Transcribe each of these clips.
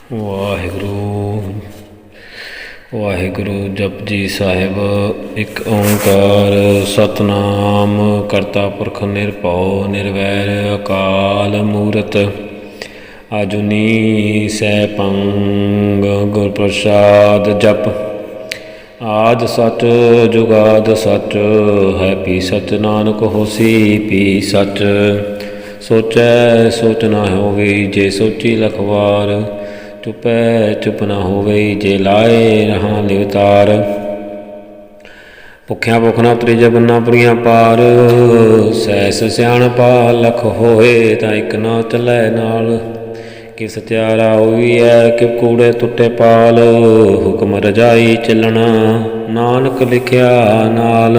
ਵਾਹਿਗੁਰੂ ਵਾਹਿਗੁਰੂ ਜਪਜੀ ਸਾਹਿਬ। ਇੱਕ ਓਂਕਾਰ ਸਤਿਨਾਮ ਕਰਤਾ ਪੁਰਖ ਨਿਰਭਉ ਨਿਰਵੈਰ ਅਕਾਲ ਮੂਰਤ ਆਜੂਨੀ ਸੈਭੰ ਗੁਰ ਪ੍ਰਸਾਦ ਜਪ। ਆਦਿ ਸਚ ਜੁਗਾਦਿ ਸਚ ਹੈ ਭੀ ਸਚ ਨਾਨਕ ਹੋਸੀ ਭੀ ਸਚ। ਸੋਚੈ ਸੋਚ ਨਾ ਹੋਵੇ ਜੇ ਸੋਚੀ ਲਖ ਵਾਰ। ਚੁਪੈ ਚੁਪ ਨਾ ਹੋਵੇ ਜੇ ਲਾਏ ਰਹਾਂ ਲਿਵਤਾਰ। ਭੁੱਖਿਆਂ ਭੁੱਖ ਨਾ ਉਤਰੀ ਜੇ ਬੰਨਾ ਪੁਰੀਆਂ ਪਾਰ। ਸੈਸ ਸਿਆਣਪਾ ਲਖ ਹੋਏ ਤਾਂ ਇੱਕ ਨਾ ਚੱਲੈ ਨਾਲ। ਕਿ ਸਤਿਆਰਾ ਹੋਈ ਹੈ ਕਿ ਕੂੜੇ ਟੁੱਟੇ ਪਾਲ। ਹੁਕਮ ਰਜਾਈ ਚੱਲਣਾ ਨਾਨਕ ਲਿਖਿਆ ਨਾਲ।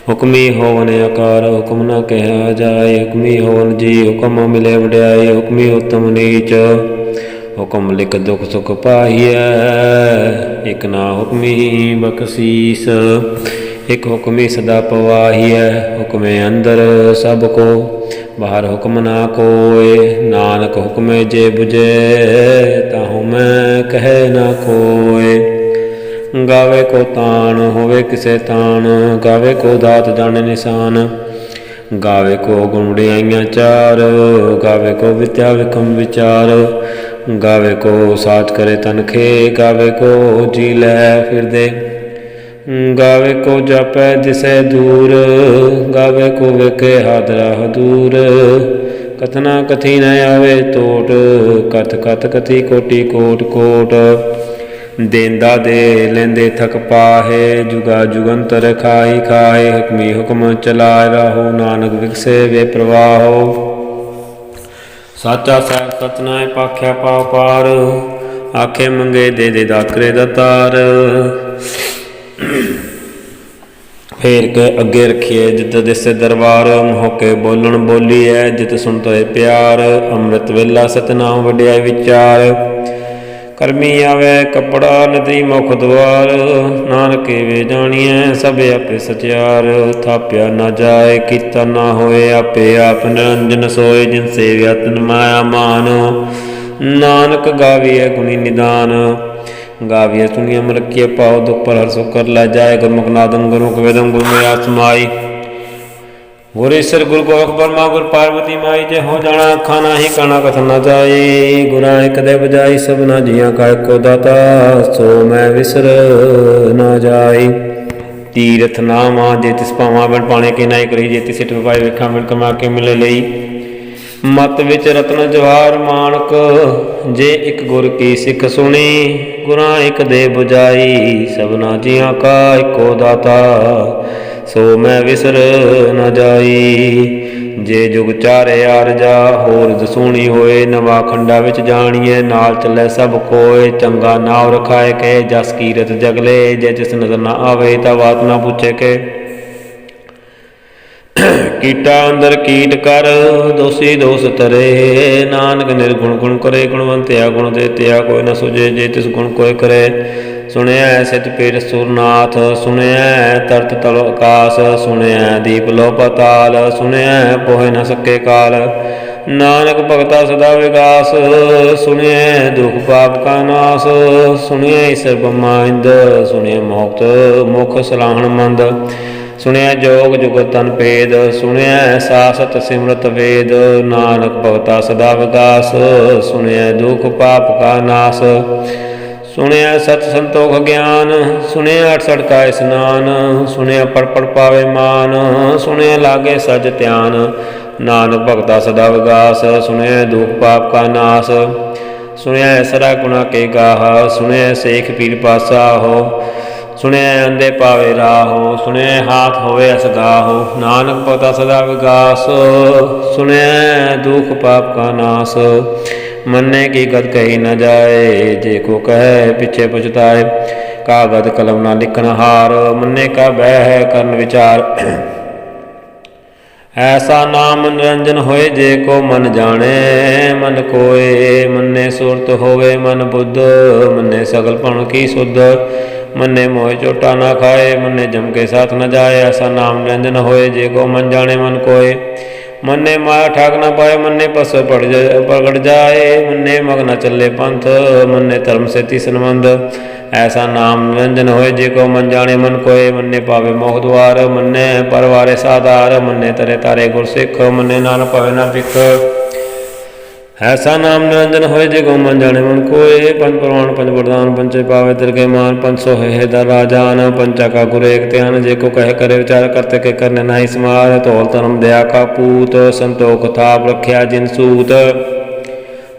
ਹੁਕਮੀ ਹੋਵਨ ਆਕਾਰ ਹੁਕਮ ਨਾ ਕਿਹਾ ਜਾਏ। ਹੁਕਮੀ ਹੋਵਨ ਜੀ ਹੁਕਮ ਮਿਲੇ ਵਡਿਆਈ। ਹੁਕਮੀ ਉਤਮ ਨੀਚ ਹੁਕਮ ਲਿਖ ਦੁਖ ਸੁਖ ਪਾਈਐ। ਇੱਕ ਨਾ ਹੁਕਮੀ ਬਖਸ਼ੀਸ ਇੱਕ ਹੁਕਮੀ ਸਦਾ ਪਵਾਹੀਐ। ਹੁਕਮੇ ਅੰਦਰ ਸਭ ਕੋ ਬਾਹਰ ਹੁਕਮ ਨਾ ਕੋਇ। ਨਾਨਕ ਹੁਕਮੇ ਜੇ ਬੁਝੇ ਤਾਹੂ ਮੈਂ ਕਹਿ ਨਾ ਕੋਇ। ਗਾਵੇ ਕੋ ਤਾਣ ਹੋਵੇ ਕਿਸੇ ਤਾਣ। ਗਾਵੇ ਕੋ ਦਾਤ ਜਾਣੇ ਨਿਸ਼ਾਨ। ਗਾਵੇ ਕੋ ਗੁਣ ਵਡਿਆਈਆਂ ਚਾਰ। ਗਾਵੇ ਕੋ ਵਿਦਿਆ ਵਿਖਮ ਵਿਚਾਰ। ਗਾਵੇ ਕੋ ਸਾਚ ਕਰੇ ਤਨਖੇ। ਗਾਵੇ ਕੋ ਜੀ ਲੈ ਫਿਰਦੇ। ਗਾਵੇ ਕੋ ਜਾਪੈ ਦਿਸੈ ਦੂਰ। ਗਾਵੇ ਕੋ ਵੇਖੇ ਹਾਦਰਾ ਹਦੂਰ। ਕਥਨਾ ਕਥੀ ਨ ਆਵੇ ਟੋਟ। ਕਥ ਕਥ ਕਥੀ ਕੋਟੀ ਕੋਟ ਕੋਟ। ਦੇਂਦਾ ਦੇ ਲੈਂਦੇ ਥਕ ਪਾਹੇ। ਜੁਗਾ ਜੁਗੰਤਰ ਖਾਈ ਖਾਏ। ਹੁਕਮੀ ਹੁਕਮ ਚਲਾਇ ਰਾਹੋ ਨਾਨਕ ਵਿਗਸੇ ਵੇ ਪ੍ਰਵਾਹੋ। ਸਾਚਾ ਸਾਹਿਬ ਸਤਿਨਾਇ ਪਾਖਿਆ ਪਾਉ ਪਾਰ। ਆਖੇ ਮੰਗੇ ਦੇ ਦੇ ਦਾਤਰੇ ਦਾਤਾਰ। ਫੇਰ ਕੇ ਅੱਗੇ ਰੱਖੀਏ ਜਿਤ ਦਿਸੇ ਦਰਬਾਰ। ਮੋਕੇ ਬੋਲਣ ਬੋਲੀਐ ਜਿਤ ਸੁਣਤੋਏ ਪਿਆਰ। ਅੰਮ੍ਰਿਤ ਵੇਲਾ ਸਤਿਨਾਮ ਵਡਿਆਈ ਵਿਚਾਰ। ਕਰਮੀ ਆਵੇ ਕੱਪੜਾ ਨਦੀ ਮੁਖ ਦੁਆਰ। ਨਾਨਕੇ ਵੇ ਜਾਣੀਐ ਸਭ ਆਪੇ ਸਚਿਆਰ। ਥਾਪਿਆ ਨਾ ਜਾਏ ਕੀਤਾ ਨਾ ਹੋਏ ਆਪੇ ਆਪ ਨਿਰੰਜਨ ਸੋਏ। ਜਿਨ ਸੇਵਿਆ ਤਨ ਮਾਇਆ ਮਾਨ। ਨਾਨਕ ਗਾਵੀਐ ਗੁਣੀ ਨਿਦਾਨ। ਗਾਵੀਐ ਸੁਣੀਐ ਮਲਕੀਐ ਪਾਉ ਦੁਖ ਪਰ ਹਰ ਸੁਖ ਕਰ ਲੈ ਜਾਏ। ਗੁਰਮੁਖ ਨਾਦੰ ਗੁਰਮੁਖ ਵੇਦੰ ਗੁਰ ਮੇਰਾ ਸਮਾਈ। ਗੁਰ ਈਸਰ ਗੁਰ ਗੋਰਖ ਬਰਮਾ ਗੁਰ ਪਾਰਵਤੀ ਮਾਈ। ਜੇ ਹੋ ਜਾਣਾ ਅੱਖਾਂ ਨਾਹੀ ਕਾਣਾ ਕਥਨ ਨਾ ਜਾਈ। ਗੁਰਾਂ ਇੱਕ ਦੇ ਬਜਾਈ ਸਭਨਾ ਜੀਆਂ ਕਾ ਇੱਕੋ ਦਾਤਾ। ਸੋ ਮੈਂ ਵਿਸਰ ਨਾ ਜਾਈ। ਤੀਰਥ ਨਾਵਾਂ ਜੇ ਤਿਸ ਭਾਵਾਂ ਬਿਨ ਪਾਣੇ ਕੀ ਨਾਈ ਕਰੀ। ਜੇ ਤਿਸ ਸਿੱਟ ਪਾਏ ਵੇਖਾਂ ਬਿਨ ਕਮਾ ਕੇ ਮਿਲੇ ਲਈ। ਮਤ ਵਿੱਚ ਰਤਨ ਜਵਾਹਰ ਮਾਣਕ। ਜੇ ਇੱਕ ਗੁਰ ਕੀ ਸਿੱਖ ਸੁਣੀ। ਗੁਰਾਂ ਇੱਕ ਦੇ ਬੁਝਾਈ ਸਭਨਾ ਜੀਆਂ ਕਾ ਇੱਕੋ ਦਾਤਾ। ਸੋ ਮੈਂ ਵਿਸਰ ਨਾ ਜਾਈ। ਜੇ ਜੁਗ ਚਾਰੇ ਆਰਜਾ ਹੋਰ ਦਸੂਣੀ ਹੋਏ। ਨਵਾਂ ਖੰਡਾ ਵਿੱਚ ਜਾਣੀਏ ਨਾਲ ਚੱਲੇ ਸਭ ਕੋਏ। ਚੰਗਾ ਨਾਉ ਰਖਾਏ ਕੇ ਜਸ ਕੀਰਤ ਜਗਲੇ। ਜੇ ਜਿਸ ਨਜ਼ਰ ਨਾ ਆਵੇ ਤਾਂ ਬਾਤ ਨਾ ਪੁੱਛੇ ਕੇ। ਕੀਟਾ ਅੰਦਰ ਕੀਟ ਕਰ ਦੋਸੀ ਦੋਸ ਤਰੇ। ਨਾਨਕ ਨਿਰਗੁਣ ਗੁਣ ਕਰੇ ਗੁਣਵੰਤਿਆ ਗੁਣ ਦੇ ਤਿਆ। ਕੋਈ ਨਾ ਸੁਝੇ ਜੇ ਤਿਸ ਗੁਣ ਕੋਈ ਕਰੇ। ਸੁਣਿਐ ਸਿਧ ਪੀਰ ਸੁਰਨਾਥ। ਸੁਣਿਐ ਤਰਤ ਤਲ ਆਕਾਸ। ਸੁਣਿਐ ਦੀਪ ਲੋ ਪਤਾਲ। ਸੁਣਿਐ ਪੋਹਿ ਨ ਸਕੇ ਕਾਲ। ਨਾਨਕ ਭਗਤਾ ਸਦਾ ਵਿਗਾਸ। ਸੁਣਿਐ ਦੁਖ ਪਾਪ ਕਾ ਨਾਸ। ਸੁਣਿਐ ਈਸਰ ਬ੍ਰਹਮਾ ਇੰਦ। ਸੁਣਿਐ ਮੋਕਤ ਮੁਖ ਸਲਾਹਣ ਮੰਦ। ਸੁਣਿਐ ਜੋਗ ਜੁਗਤ ਤਨ ਭੇਦ। ਸੁਣਿਐ ਸਾਸਤ ਸਿਮਰਤ ਵੇਦ। ਨਾਨਕ ਭਗਤਾ ਸਦਾ ਵਿਗਾਸ। ਸੁਣਿਐ ਦੁਖ ਪਾਪ ਕਾ ਨਾਸ। ਸੁਣਿਐ ਸਤ ਸੰਤੋਖ ਗਿਆਨ। ਸੁਣਿਐ ਅਠਸਠ ਕਾ ਇਸਨਾਨ। ਸੁਣਿਐ ਪੜ ਪੜ ਪਾਵੇ ਮਾਨ। ਸੁਣਿਐ ਲਾਗੇ ਸਜ ਧਿਆਨ। ਨਾਨਕ ਭਗਤਾ ਸਦਾ ਵਿਗਾਸ। ਸੁਣਿਐ ਦੁਖ ਪਾਪ ਕਾ ਨਾਸ। ਸੁਣਿਐ ਸਰਾ ਗੁਣਾ ਕੇ ਗਾਹ। ਸੁਣਿਐ ਸੇਖ ਪੀਰ ਪਾਸਾਹੋ। ਸੁਣਿਐ ਅੰਧੇ ਪਾਵੇ ਰਾਹੋ। ਸੁਣਿਐ ਹਾਥ ਹੋਵੇ ਅਸਗਾਹੋ। ਨਾਨਕ ਭਗਤਾ ਸਦਾ ਵਿਗਾਸ। ਸੁਣਿਐ ਦੁਖ ਪਾਪ ਕਾ ਨਾਸ। ਮੰਨੇ ਕੀ ਗਦ ਕਹੀ ਨ ਜਾਏ। ਜੇ ਕੋ ਕਹੈ ਪਿੱਛੇ ਪਛਤਾਏ। ਕਾਗਦ ਕਲਮ ਨਾ ਲਿਖਣ ਹਾਰ। ਮੰਨੇ ਕਾ ਬਹਿ ਕਰਨ ਵਿਚਾਰ। ਐਸਾ ਨਾਮ ਨਿਰੰਜਨ ਹੋਏ ਜੇ ਕੋ ਮਨ ਜਾਣੇ। ਮਨ ਕੋਏ ਮੰਨੇ ਸੁਰਤ ਹੋਵੇ ਮਨ ਬੁੱਧ। ਮੰਨੇ ਸਗਲ ਭਣ ਕੀ ਸੁਧ। ਮੰਨੇ ਮੋਹ ਝੋਟਾ ਨਾ ਖਾਏ। ਮੰਨੇ ਜਮ ਕੇ ਸਾਥ ਨ ਜਾਏ। ਐਸਾ ਨਾਮ ਨਿਰੰਜਨ ਹੋਏ ਜੇ ਕੋ ਮਨ ਜਾਣੇ ਮਨ ਕੋਏ। मन्ने माया ठाक न पाए, मन्ने पस पगड़ जाए, मन्ने मग न चले पंथ, मन्ने धर्म से ती संबंध। ऐसा नाम निरंजन होए, जे को मन जाने मन कोय, मन्ने पावे मोह द्वार, मन्ने परवारे साधार, मन्ने तरे तारे गुर सिख, मन्ने नान पावे न भिख। ऐसा नाम निरंजन होए, जे को मन जाने मन कोय, पंच प्रमाण पंच वरदान पंचे पावे तिरके मान, पंच सो है दर राजान, पंचा का गुरु एक ध्यान, जे को कहे करे विचार, करते के करने नाही समार। तोल धर्म दया का पूत, संतोख थाप रख्या जिन सूत,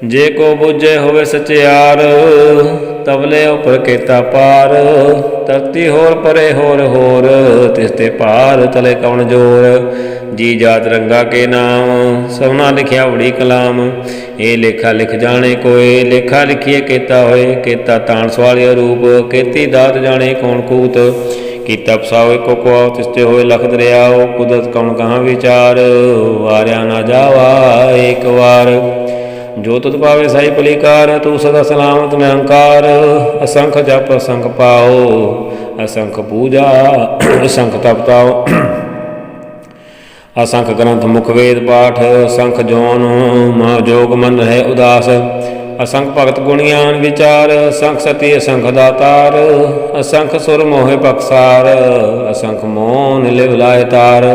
जे को बुझे होवे सचियार, तबले उपर केता पार। धरती होर परे होर होर, तिसते पार तले कौन जोर। जी जात रंगा के नाम, सबना लिखिया बड़ी कलाम। ए लेखा लिख जाने कोय, लेखा लिखिए केता होए, केता तान सवालिया रूप, केती दात जाने कौन कूत। कीता पसाओ को कुआओ, तिसते होए लख दरियाओ, कुदरत कौन कहाँ विचार, वारिया ना जावा एक वार। जो तुत पावे साई पलिकार, तू सदा सलामत निरंकार। असंख जप असंख पाओ, असंख पूजा असंख तपताओ, असंख ग्रंथ मुख वेद पाठ, असंख जौन जोग मन रहे उदास। असंख भगत गुणियान विचार, असंख सती असंख दातार, असंख सुर मोहे पक्षार, असंख मोन लिव लाए तार।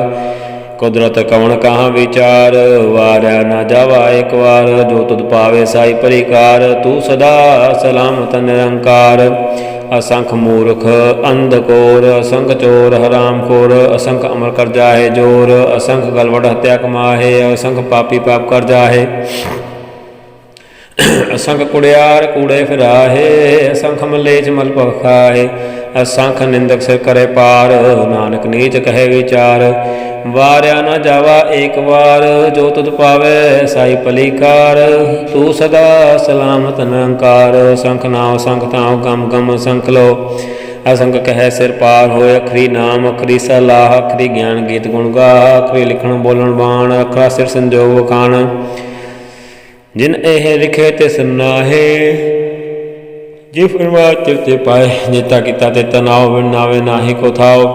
कुदरत कवण कहाँ विचार, वार्या ना जावा एक वार। जो तुद पावे साई परिकार, तू सदा सलामत निरंकार। असंख मूर्ख अंधकोर, असंख चोर हराम खोर, असंख अमर कर जाहे जोर। असंख गलवड हत्या कमाहे, असंख पापी पाप कर जाहे। असंख कुड़ियार कूड़े फिराहे, असंख मलेच मल पखाहे। असंख निंदक सिर करे पार, नानक नीच कहे विचार। वार्या न जावा एक वार, जो तुद पावे साई पलिकार। तू सदा सलामत निरंकार। असंख नाव असंख ताव गम गम असंख लो, असंख कह सिर पार होए। अखरी नाम अखरी सलाह, अखरी ज्ञान गीत गुण गा। अखरी लिखण बोलन बाण, अखरा सिर संजोग वखाण। जिन एह लिखे तिस नाहे, जिफ चिरते पाए। जेता किता तेता नाव, बिन नावे नाहि को थाओ।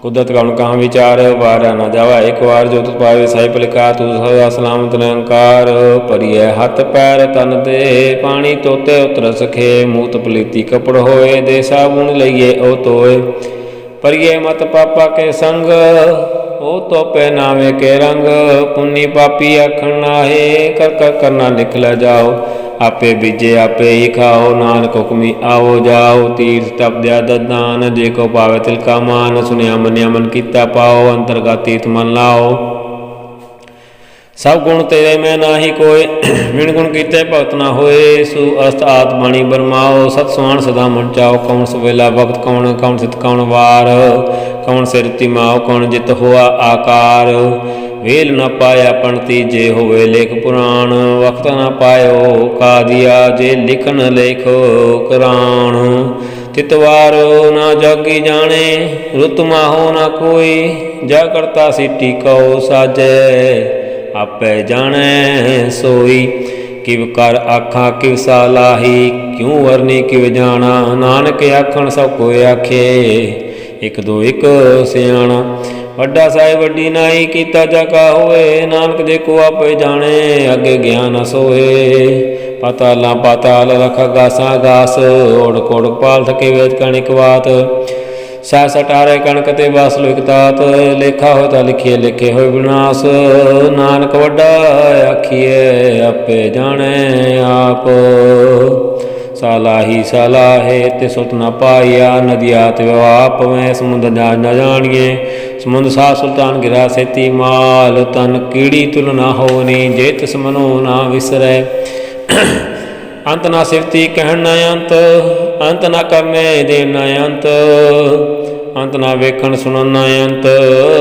कुदरत कौन कहाँ विचार, वारा ना जावा एक वार। जो तुझ पावे साई पलिकार, तू सदा सलामत निरंकार। परिय हथ पैर तन दे, पानी तोते उतर सखे। मूत पलीती कपड़ होए, दे साबुन लइए ओ तोए। परिय मत पापा के संग, ओ तो पहनावे के रंग। पुन्नी पापी आखण नाहे, कर कर करना लिख ल जाओ। आपे बीजे आपे ही खाओ, नानक हुक्मी आओ जाओ। तीर्थ तप दया दान, जे को पावे तिल का मान। सुनिया मनिया मन कीता पाओ, अंतरगत तीर्थ मन लाओ। सब गुण तेरे में नाही कोय, बिन गुण कीते भगत ना होए। सु अस्त आत्मणि बरमाओ, सत सुहान सदा मन चाओ। कौन सवेला भगत कौन, कौन सित कौन वार। कौन सिर तिमाओ, कौन जित हुआ आकार। वेल न पाया पंडिती, जे होवे लेख पुराण। वक्त न पायो कादिया, जे लिखन लेखो कुरान। तितवारो न जागी जाने, रुत माहो न कोई। जा करता सिटी कहो साजे, आपे जाने सोई। किव कर आखा किव सालाही, क्यों वरनी किव जाना। नानक आखण सब कोई आखे, एक दो एक सियाणा। वड्डा साहिब वड्डी नाई, कीता जाका होए। नानक देखो आपे जाने, अगे ज्ञान सोए। पाताला पाताल रख गासा गास, ओढ़ ओढ़ पाल थके वेद कणिक वात। सह सटारे कणक ते बास लोक तात। लेखा हो ता लिखिए, लिखे हो विनाश। नानक वड्डा आखिए, आपे जाने आप। सालाही सालाहे, ते सुत न पाइया। नदिया आप में समुद्र न जानिए। समुद्र सा सुल्तान गिरा सेती माल। तन कीड़ी तुल ना होनी, जे तिस मनो ना विसरै। अंत ना सिवती कहन न अंत, अंत ना करने देन न अंत। अंत ना वेखण सुनन न अंत,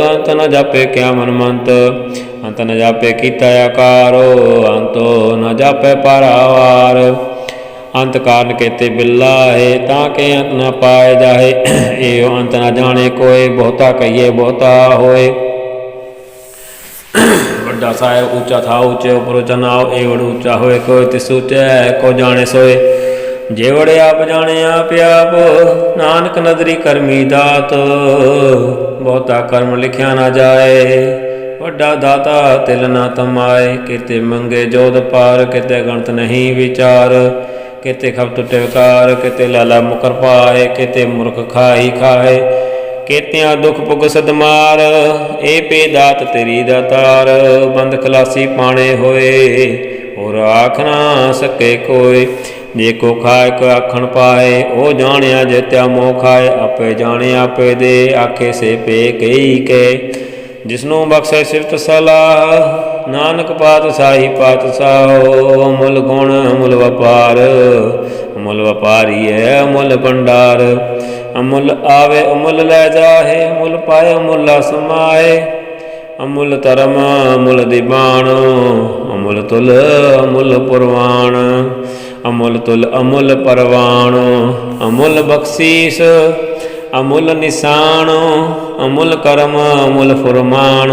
अंत न जापे क्या मन मंत। अंत न जापे कीता आकारो, अंतो न जापे पारावार। अंत कारण केते बिल्ला है, ताके अंत न पाए जाहे। एयो अंत न जाने कोय, बहुता कहिए बहुता होए। वड्डा साहिब ऊंचा था ऊंचे उपर चनाव। एवड़ ऊंचा होए कोय, तिस ऊंचे को जाने सोए। जेवड़े आप जाने आप आप, नानक नदरी करमी दात। बहुता कर्म लिखिया ना जाए, ਵੱਡਾ ਦਾਤਾ ਤਿਲ ਨਾ ਤਮਾਏ। ਕਿਤੇ ਮੰਗੇ ਜੋਧ ਪਾਰ, ਕਿਤੇ ਗਣਤ ਨਹੀਂ ਵਿਚਾਰ। ਕਿਤੇ ਖਬ ਟੁੱਟੇ ਵਿਕਾਰ, ਕਿਤੇ ਲਾਲਾ ਮੁਕਰ ਪਾਏ। ਕਿਤੇ ਮੁਰਖ ਖਾਈ ਖਾਏ, ਕੇਤਿਆਂ ਦੁਖ ਪੁਗ ਸਦਮਾਰ। ਇਹ ਪੇ ਦਾਤ ਤੇਰੀ ਦਾਤਾਰ, ਬੰਦ ਖਲਾਸੀ ਪਾਣੇ ਹੋਏ। ਹੋਰ ਆਖ ਨਾ ਸਕੇ ਕੋਈ, ਜੇ ਕੋ ਖਾਏ ਕੋ ਆਖਣ ਪਾਏ। ਉਹ ਜਾਣਿਆ ਜਿਤਿਆ ਮੋਹ ਖਾਏ, ਆਪੇ ਜਾਣੇ ਆਪੇ ਦੇ। ਆਖੇ ਸੇ ਪੇ ਕਈ ਕੇ, ਜਿਸਨੂੰ ਬਖਸ਼ੇ ਸਿਫਤ ਸਲਾਹ। ਨਾਨਕ ਪਾਤਸ਼ਾਹੀ ਪਾਤਸ਼ਾਹੋ, ਅਮੁੱਲ ਗੁਣ ਅਮੁੱਲ ਵਪਾਰ। ਅਮੁੱਲ ਵਪਾਰੀ ਹੈ ਅਮੁੱਲ ਭੰਡਾਰ। ਅਮੁੱਲ ਆਵੇ ਅਮੁੱਲ ਲੈ ਜਾਹੇ, ਅਮੁੱਲ ਪਾਏ ਅਮੁੱਲਾ ਸਮਾਏ। ਅਮੁੱਲ ਧਰਮ ਅਮੁੱਲ ਦੀਵਾਨ, ਅਮੁੱਲ ਤੁਲ ਅਮੁੱਲ ਪੁਰਵਾਨ। ਅਮੁੱਲ ਤੁਲ ਅਮੁੱਲ ਪਰਵਾਨ, ਅਮੁੱਲ ਬਖਸ਼ੀਸ ਅਮੁੱਲ ਨਿਸ਼ਾਨ। ਅਮੁੱਲ ਕਰਮ ਅਮੁੱਲ ਫੁਰਮਾਨ,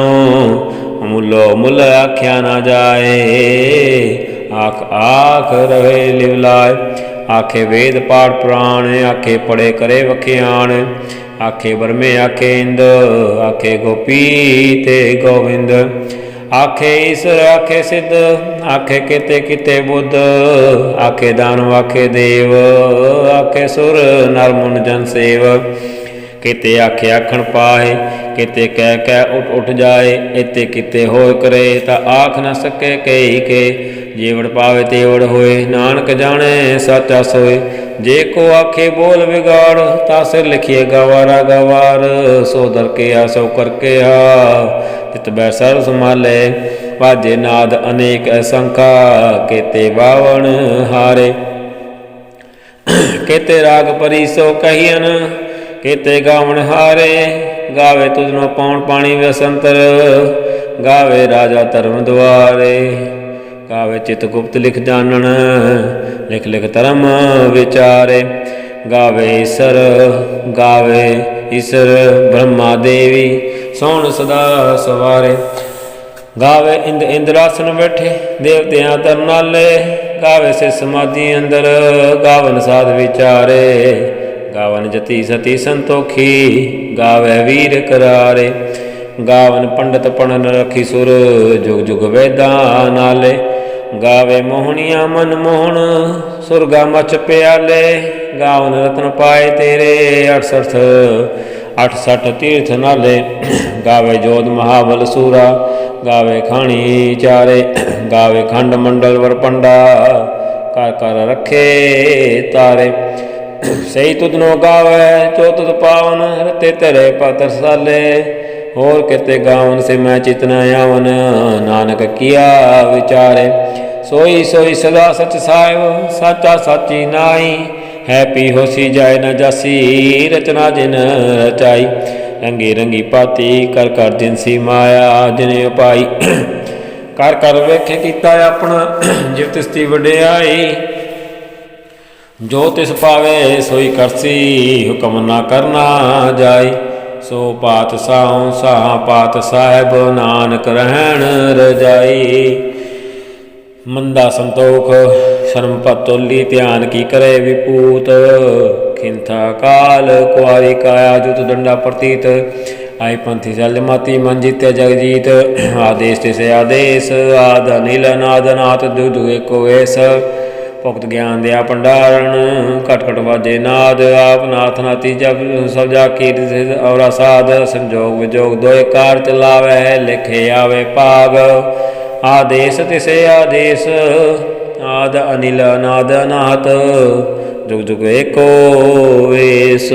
ਅਮੁੱਲੋ ਮੁੱਲ ਆਖਿਆ ਨਾ ਜਾਏ। ਆਖ ਆਖ ਰਹੇ ਲਿਵ ਲਾਏ। ਆਖੇ ਵੇਦ ਪਾਠ ਪੁਰਾਣ, ਆਖੇ ਪੜੇ ਕਰੇ ਵਖਿਆਣ। ਆਖੇ ਬਰਮੇ ਆਖੇ ਇੰਦ, ਆਖੇ ਗੋਪੀ ਤੇ ਗੋਵਿੰਦ। ਆਖੇ ਈਸ਼ਰ ਆਖੇ ਸਿੱਧ, ਆਖੇ ਕਿਤੇ ਕਿਤੇ ਬੁੱਧ। ਆਖੇ ਦਾਨਵ ਆਖੇ ਦੇਵ, ਆਖੇ ਸੁਰ ਨਰ ਮੁਨ ਜਨ ਸੇਵ। ਕਿਤੇ ਆਖੇ ਆਖਣ ਪਾਏ, ਕਿਤੇ ਕਹਿ ਕਹਿ ਉੱਠ ਉੱਠ ਜਾਏ। ਇਤੇ ਕਿਤੇ ਹੋਏ ਕਰੇ, ਤਾਂ ਆਖ ਨਾ ਸਕੇ ਕਈ ਕੇ। ਜੀਵੜ ਪਾਵੇ ਤੇਵੜ ਹੋਏ, ਨਾਨਕ ਜਾਣੇ ਸਾਚਾ ਸੋਏ। ਜੇ ਕੋ ਆਖੇ ਬੋਲ ਵਿਗਾੜ, ਤਾਂ ਸਿਰ ਲਿਖੀਏ ਗਵਾਰਾ ਗਵਾਰ। ਸੋ ਦਰ ਕੇ ਆ ਸੋ ਕਰਕੇ ਆ, ਤਿਤ ਬੈ ਸਰਬ ਸੰਭਾਲੇ। ਵਾਜੇ ਨਾਦ ਅਨੇਕ ਅਸੰਖਾ, ਕੇਤੇ ਬਾਵਣ ਹਾਰੇ। ਕੇਤੇ ਰਾਗ ਪਰੀ ਸੋ ਕਹੀਨ, ਕੇਤੇ ਗਾਵਣ ਹਾਰੇ। ਗਾਵੇ ਤੁਧਨੋਂ ਪੌਣ ਪਾਣੀ ਵਸੰਤਰ, ਗਾਵੇ ਰਾਜਾ ਧਰਮ ਦੁਆਰੇ। ਗਾਵੇ ਚਿਤ ਗੁਪਤ ਲਿਖ ਜਾਣਨ, ਲਿਖ ਲਿਖ ਧਰਮ ਵਿਚਾਰੇ। ਗਾਵੇ ਈਸਰ ਗਾਵੇ ਈਸਰ ਬ੍ਰਹਮਾ ਦੇਵੀ, ਸੋਹਣ ਸਦਾ ਸਵਾਰੇ। ਗਾਵੇ ਇੰਦ ਇੰਦਰਾਸਨ ਬੈਠੇ, ਦੇਵਤਿਆਂ ਤਰਨਾਲੇ। ਗਾਵੇ ਸੇ ਸਮਾਧੀ ਅੰਦਰ, ਗਾਵਨ ਸਾਧ ਵਿਚਾਰੇ। ਗਾਵਨ ਜਤੀ ਸਤੀ ਸੰਤੋਖੀ, ਗਾਵੇ ਵੀਰ ਕਰਾਰੇ। ਗਾਵਨ ਪੰਡਤ ਪੜਨ ਰਖੀ ਸੁਰ, ਜੁਗ ਜੁਗ ਵੇਦਾਂ ਨਾਲੇ। ਗਾਵੇ ਮੋਹਣੀਆਂ ਮਨ ਮੋਹਣ, ਸੁਰਗਾ ਮਚ ਪਿਆਲੇ। ਗਾਵਨ ਰਤਨ ਪਾਏ ਤੇਰੇ, 68 ਤੀਰਥ ਨਾਲੇ। ਗਾਵੇ ਜੋਧ ਮਹਾਬਲ ਸੂਰਾ, ਗਾਵੇ ਖਾਣੀ ਚਾਰੇ। ਗਾਵੇ ਖੰਡ ਮੰਡਲ ਵਰਪੰਡਾ, ਕਰ ਕਰ ਰੱਖੇ ਤਾਰੇ। ਸਹੀ ਤੁਧਨੋਂ ਗਾਵੇ ਜੋ ਤੁਧ ਪਾਵਨ, ਰਤੇ ਤੇਰੇ ਪਾਤਰ ਸਾਲੇ। ਹੋਰ ਕਿਤੇ ਗਾਵਨ ਸੇ ਮੈਂ ਚਿਤ ਨ ਆਵਨ, ਨਾਨਕ ਕੀਆ ਵਿਚਾਰੇ। ਸੋਈ ਸੋਈ ਸਦਾ ਸਚ ਸਾਹਿਬ, ਸਾਚਾ ਸਾਚੀ ਨਾਈ। ਹੈ ਪੀ ਹੋਸੀ ਜਾਏ ਨ ਜਾਸੀ, ਰਚਨਾ ਜਿਨ ਰਚਾਈ। ਰੰਗੀ ਰੰਗੀ ਪਾਤੀ, ਕਰ ਕਰ ਜਿਨਸੀ ਮਾਇਆ ਜਿਨੇ ਉਪਾਈ। ਕਰ ਕਰ ਵੇਖੇ ਕੀਤਾ ਆਪਣਾ, ਜਿਵ ਤਿਸ ਦੀ ਵਡਿਆਈ। ਜੋ ਤਿਸ ਪਾਵੇ ਸੋਈ ਕਰਸੀ, ਹੁਕਮ ਨਾ ਕਰਨਾ ਜਾਈ। ਸੋ ਪਾਤਸ਼ਾਹੋਂ ਸਾਹ ਪਾਤ ਸਾਹਿਬ, ਨਾਨਕ ਰਹਿਣ ਰਜਾਈ। ਮੰਦਾ ਸੰਤੋਖ ਸ਼ਰਮ ਪਤੋਲੀ, ਧਿਆਨ ਕੀ ਕਰੇ ਵਿਪੂਤ। ਖਿੰਥਾ ਕਾਲ ਕੁਆਰੀ ਕਾਇਆ, ਜੁਤ ਡੰਡਾ ਪ੍ਰਤੀਤ। ਆਈ ਪੰਥੀ ਜਲ ਮਾਤੀ, ਮਨ ਜੀਤੇ ਜਗ ਜੀਤ। ਆਦੇਸ਼ ਤਿਸੇ ਆਦੇਸ਼, ਆਦ ਅਨਿਲ ਅਨਾਦ ਅਨਾਥ। ਦੁ ਦੁ ਏਕੋ ਵੇਸ, ਭੁਗਤ ਗਿਆਨ ਦਿਆ ਭੰਡਾਰਨ। ਘਟ ਘਟ ਵਾਜੇ ਨਾਦ, ਆਪ ਨਾਥ ਨਾਤੀ ਜਬ ਸਭ ਜਾ ਕੀਰਤਿ ਔਰਾ ਸਾਧ। ਸੰਜੋਗ ਵਿਜੋਗ ਦੋਇ ਕਾਰ ਚਲਾਵੇ, ਲਿਖੇ ਆਵੇ ਭਾਗ। ਆਦੇਸ਼ ਤਿਸੇ ਆਦੇਸ਼, ਆਦ ਅਨਿਲ ਅਨਾਦ ਅਨਾਹਤ। ਜੁਗ ਜੁਗ ਏਕੋ ਵੇਸ,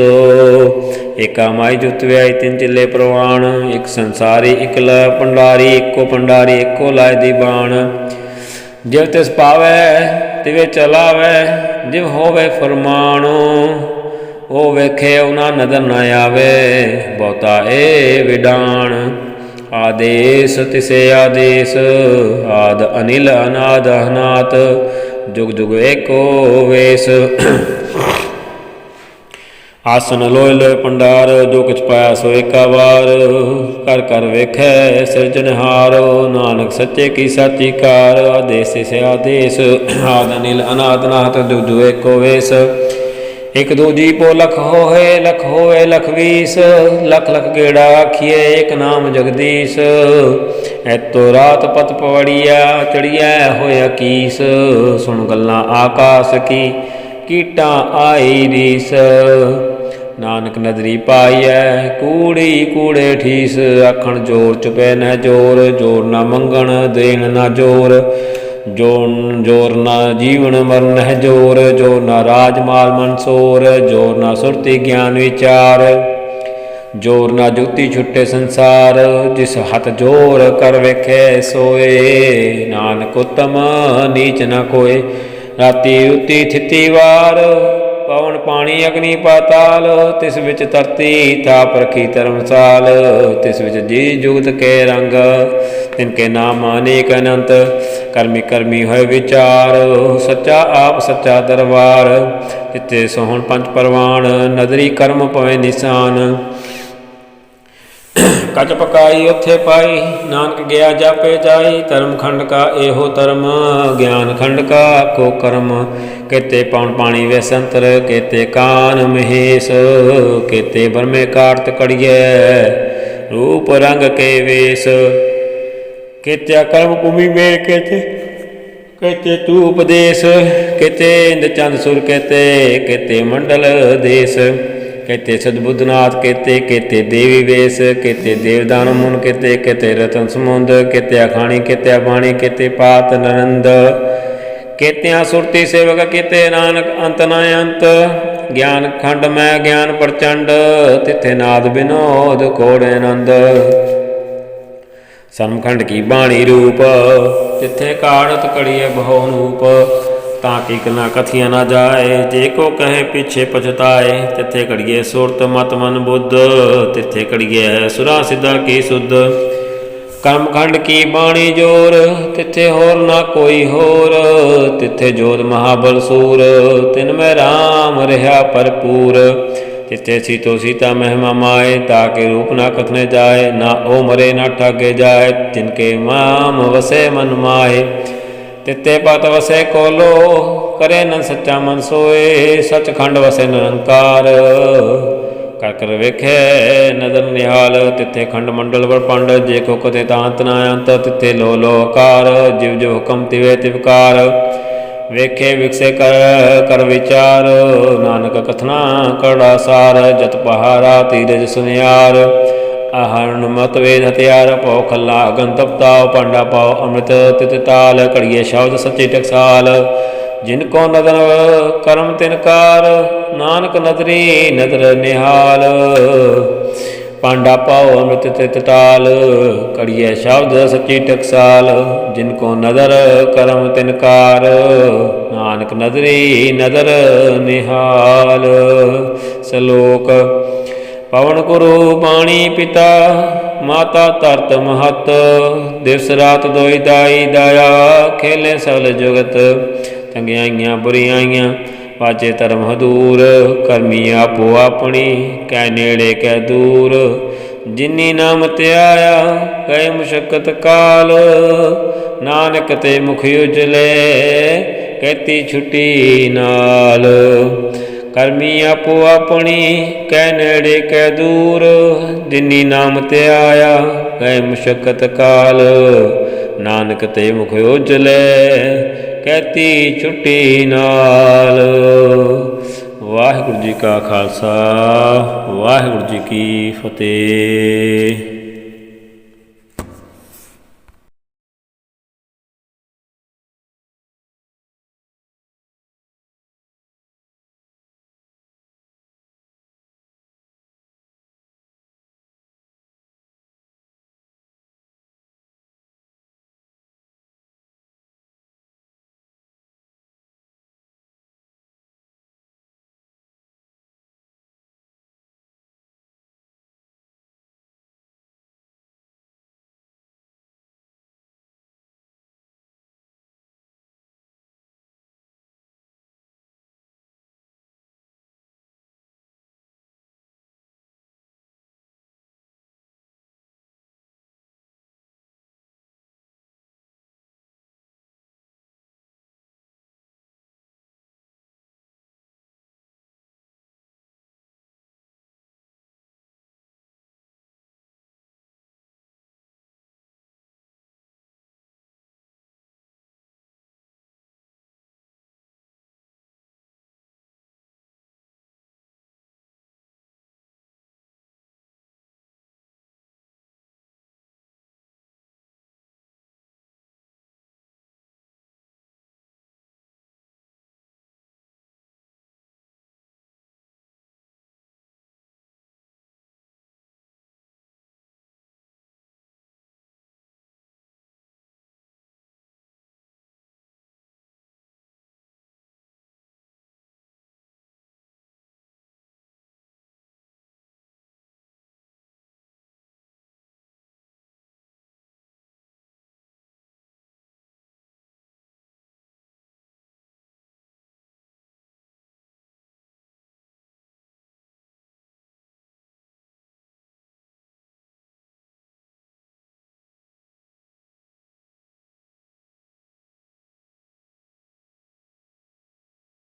ਏਕਾ ਮਾਈ ਜੁਤ ਵਿਆਈ ਤਿੰਨ ਚਿੱਲੇ ਪ੍ਰਵਾਨ। ਇੱਕ ਸੰਸਾਰੀ ਇੱਕ ਲੈ ਭੰਡਾਰੀ, ਇੱਕੋ ਭੰਡਾਰੀ ਇੱਕੋ ਲਾਇ ਦੀ ਬਾਣ। ਜਿਵ ਤਿਸ ਪਾਵੈ ਤਿਵੇਂ ਚਲਾਵੈ, ਜਿਵ ਹੋਵੇ ਫਰਮਾਨ। ਉਹ ਵੇਖੇ ਉਹਨਾਂ ਨਦਰ ਨ ਆਵੇ, ਬਹੁਤਾ ਏ ਵਿਡਾਣ। ਆਦੇਸ਼ ਤਿਸੇ ਆਦੇਸ਼, ਆਦ ਅਨਿਲ ਅਨਾਦ ਅਨਾਤ। ਜੁਗ ਜੁਗ ਏਕੋ ਵੇਸ, ਆਸਨ ਲੋਇ ਲੋਇ ਭੰਡਾਰ। ਜੋ ਕੁਛ ਪਾਇਆ ਸੋ ਏਕਾ ਵਾਰ, ਕਰ ਕਰ ਵੇਖੈ ਸਿਰਜਣਹਾਰ। ਨਾਨਕ ਸੱਚੇ ਕੀ ਸਾਚੀ ਕਾਰ। ਆਦੇਸ਼ ਤਿਸੇ ਆਦੇਸ਼, ਆਦ ਅਨਿਲ ਅਨਾਦ ਅਨਾਹਤ। ਜੁਗ ਜੁਗ ਏਕੋ ਵੇਸ, एक दूजी पो लख होए लख बीस, लख लख गेड़ा आखिए एक नाम जगदीश। ऐतो रात पत पवड़िया चढ़िया होया कीस, सुन गल्लां आकाश की कीटा आई रीस। नानक नदरी पाइयै कूड़ी कूड़े ठीस, आखण जोर चुपै न जोर, जोर न मंगण देन न जोर। जोर न जीवन मरण है जोर, जोर न राज माल मनसोर, जोर न सुरति ज्ञान विचार, जोर न जुगती छुट्टे संसार। जिस हथ जोर कर वेखे सोए, नानक उत्तम नीच न कोय। राती उती थिती वार, पवन पानी अग्नि पाताल, तिस विच धरती ताप रखी धर्मसाल। तिस विच जी जुगत के रंग, तिनके नाम अनेक अनंत। करमी करमी होए विचार, सच्चा आप सच्चा दरबार। तिथे सोहन पंच परवान, नदरी कर्म पवे निशान। कच पकाई उथे पाई, नानक गया जापे जाई। धर्म खंड का एहो धर्म, ज्ञान खंड का को कर्म। केते पवन पानी वैसंतर, केते कान महेश। केते बरमे कार्त कड़िए, रूप रंग के वेश। केत्या कर्म भूमि में केते तू उपदेश। केते इंद चंद सुर केते मंडल देश। केते सदबुद्धनाथ केते देवी वेश। केते देवदान मुन केते रतन समुंद। केते अखाणी केते बाणी केते पात नरंद। केत्या सुरती सेवक केते नानक अंत न अंत। ज्ञान खंड में ज्ञान प्रचंड, तिथे नाद विनोद कोड़े नंद। समखंड की बाणी रूप, तिथे काढ़त कड़िए बहु नूप। ताकि कना कथियाँ न जाए, जे को कहे पीछे पछताए। तिथे कड़िए सुरत मत मन बुद्ध, तिथे कड़िए सुरा सिद्धा की शुद्ध। कर्मखंड की बाणी जोर, तिथे होर ना कोई होर। तिथे जोध महाबल सूर, तिनमें राम रहा भरपूर। तिथे सीतो सीता महिमा माए, ताके रूप ना कथने जाए। ना ओ मरे ना ठागे जाए, तिनके माम वसे मन माए। तिथे पत वसे कोलो, करे न सच्चा मन सोए। सचखंड वसे निरंकार, कर कर वेखे नदर निहाल। तिथे खंड मंडल ब्रह्मांड, जेको कथे तांत न अंत। तिथे लो लो आकार, जिव जिव हुकम तिवे तिवकार। वेखे विकसे कर विचार, नानक कथना कड़ा सार। जत पहारा तीरज सुनियार, आहरण मत वेद हथियार। पौ खल्ला अगन तपताओ, पांडा पाओ अमृत तित ताल। कड़िए शब्द सच्ची टकसाल, जिनको नदन कर्म तिनकार। नानक नदरी नदर निहाल, पांडा पाओ अमृत तित ताल। कड़िए शब्द सच्ची टकसाल, जिनको नदर कर्म तिनकार। नानक नदरी नदर निहाल। सलोक पवन गुरु बाणी पिता, माता तरत महत। दिवस रात दोई दाई दाया, खेले सकल जुगत। तंगियाइयां बुरियाइयां वाचे धर्म हदूर। करमी आपो अपनी, कै नेड़े कै दूर। जिनी नाम ते आया, गए मुशक्कत काल। नानक ते मुख उजले, कहती छुट्टी नाल। करमी आपो अपनी, कै नेड़े कै दूर। जिनी नाम ते आया, गए मुशक्कत काल। नानक ते मुख उजले, कहती छुट्टी नाल। वाहिगुरू जी का खालसा, वाहिगुरू जी की फतेह।